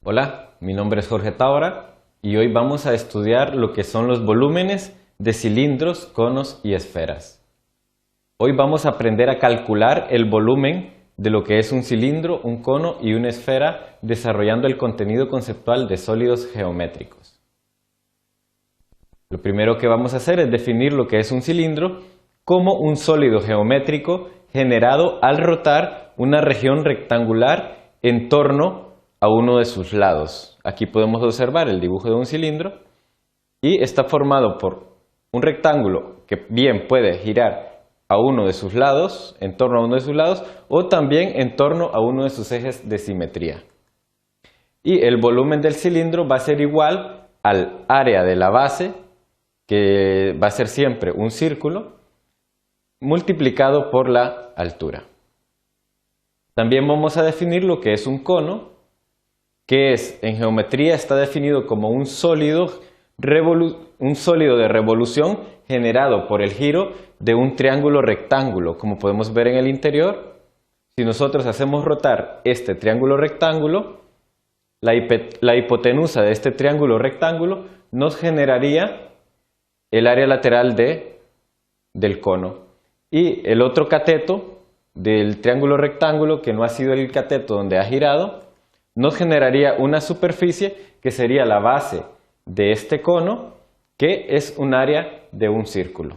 Hola, mi nombre es Jorge Tábara y hoy vamos a estudiar lo que son los volúmenes de cilindros, conos y esferas. Hoy vamos a aprender a calcular el volumen de lo que es un cilindro, un cono y una esfera, desarrollando el contenido conceptual de sólidos geométricos. Lo primero que vamos a hacer es definir lo que es un cilindro como un sólido geométrico generado al rotar una región rectangular en torno a uno de sus lados. Aquí podemos observar el dibujo de un cilindro y está formado por un rectángulo que bien puede girar a uno de sus lados, en torno a uno de sus lados, o también en torno a uno de sus ejes de simetría. Y el volumen del cilindro va a ser igual al área de la base, que va a ser siempre un círculo, multiplicado por la altura. También vamos a definir lo que es un cono, que en geometría está definido como un sólido de revolución generado por el giro de un triángulo rectángulo. Como podemos ver en el interior, si nosotros hacemos rotar este triángulo rectángulo, la hipotenusa de este triángulo rectángulo nos generaría el área lateral del cono. Y el otro cateto del triángulo rectángulo, que no ha sido el cateto donde ha girado, nos generaría una superficie que sería la base de este cono, que es un área de un círculo.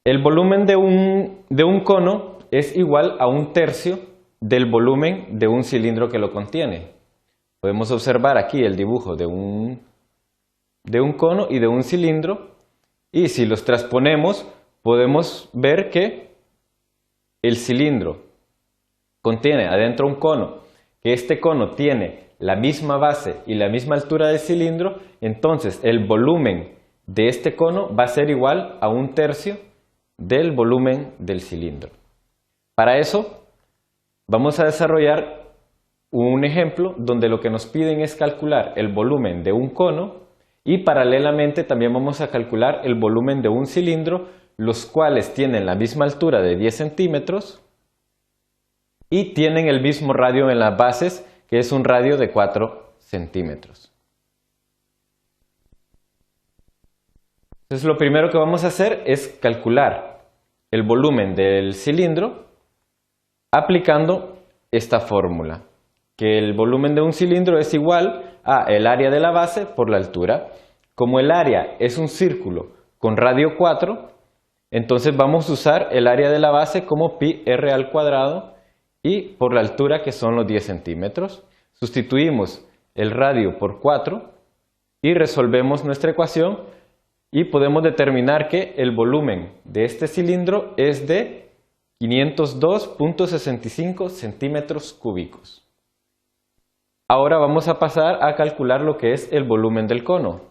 El volumen de un cono es igual a un tercio del volumen de un cilindro que lo contiene. Podemos observar aquí el dibujo de un cono y de un cilindro, y si los transponemos podemos ver que el cilindro contiene adentro un cono, que este cono tiene la misma base y la misma altura del cilindro, entonces el volumen de este cono va a ser igual a un tercio del volumen del cilindro. Para eso vamos a desarrollar un ejemplo donde lo que nos piden es calcular el volumen de un cono y paralelamente también vamos a calcular el volumen de un cilindro, los cuales tienen la misma altura de 10 centímetros y tienen el mismo radio en las bases, que es un radio de 4 centímetros. Entonces lo primero que vamos a hacer es calcular el volumen del cilindro aplicando esta fórmula, que el volumen de un cilindro es igual a el área de la base por la altura. Como el área es un círculo con radio 4, entonces vamos a usar el área de la base como pi r al cuadrado y por la altura, que son los 10 centímetros. Sustituimos el radio por 4 y resolvemos nuestra ecuación y podemos determinar que el volumen de este cilindro es de 502.65 centímetros cúbicos. Ahora vamos a pasar a calcular lo que es el volumen del cono.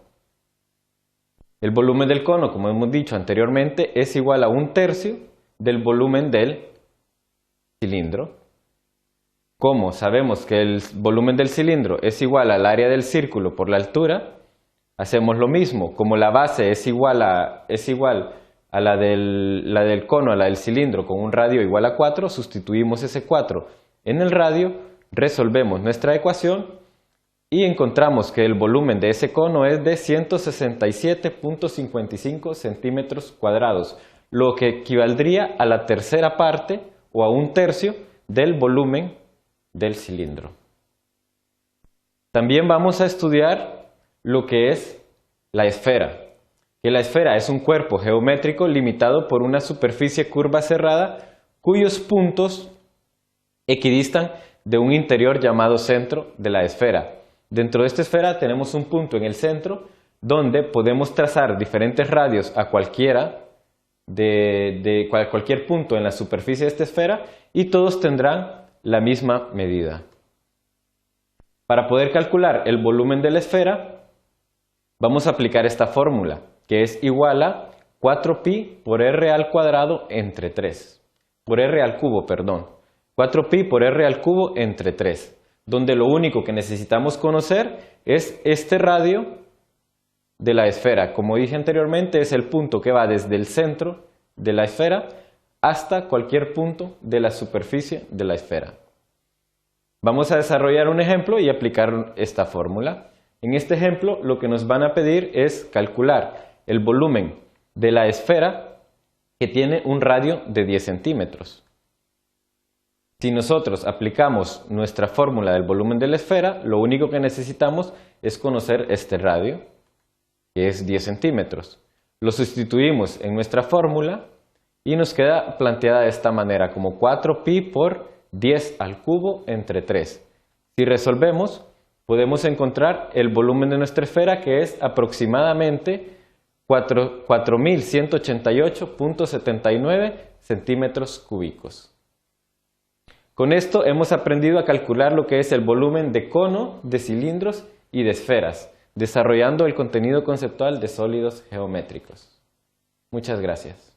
El volumen del cono, como hemos dicho anteriormente, es igual a un tercio del volumen del cilindro. Como sabemos que el volumen del cilindro es igual al área del círculo por la altura, hacemos lo mismo. Como la base es igual a la del cono, a la del cilindro, con un radio igual a 4, sustituimos ese 4 en el radio, resolvemos nuestra ecuación y encontramos que el volumen de ese cono es de 167.55 centímetros cuadrados, lo que equivaldría a la tercera parte o a un tercio del volumen del cilindro. También vamos a estudiar lo que es la esfera. Que la esfera es un cuerpo geométrico limitado por una superficie curva cerrada cuyos puntos equidistan de un interior llamado centro de la esfera. Dentro de esta esfera tenemos un punto en el centro donde podemos trazar diferentes radios a cualquier punto en la superficie de esta esfera y todos tendrán la misma medida. Para poder calcular el volumen de la esfera vamos a aplicar esta fórmula, que es igual a 4pi por r al cuadrado entre 3. Por r al cubo, perdón. 4pi por r al cubo entre 3. Donde lo único que necesitamos conocer es este radio de la esfera. Como dije anteriormente, es el punto que va desde el centro de la esfera hasta cualquier punto de la superficie de la esfera. Vamos a desarrollar un ejemplo y aplicar esta fórmula. En este ejemplo, lo que nos van a pedir es calcular el volumen de la esfera que tiene un radio de 10 centímetros. Si nosotros aplicamos nuestra fórmula del volumen de la esfera, lo único que necesitamos es conocer este radio, que es 10 centímetros. Lo sustituimos en nuestra fórmula y nos queda planteada de esta manera, como 4pi por 10 al cubo entre 3. Si resolvemos, podemos encontrar el volumen de nuestra esfera, que es aproximadamente 4.188.79 centímetros cúbicos. Con esto hemos aprendido a calcular lo que es el volumen de cono, de cilindros y de esferas, desarrollando el contenido conceptual de sólidos geométricos. Muchas gracias.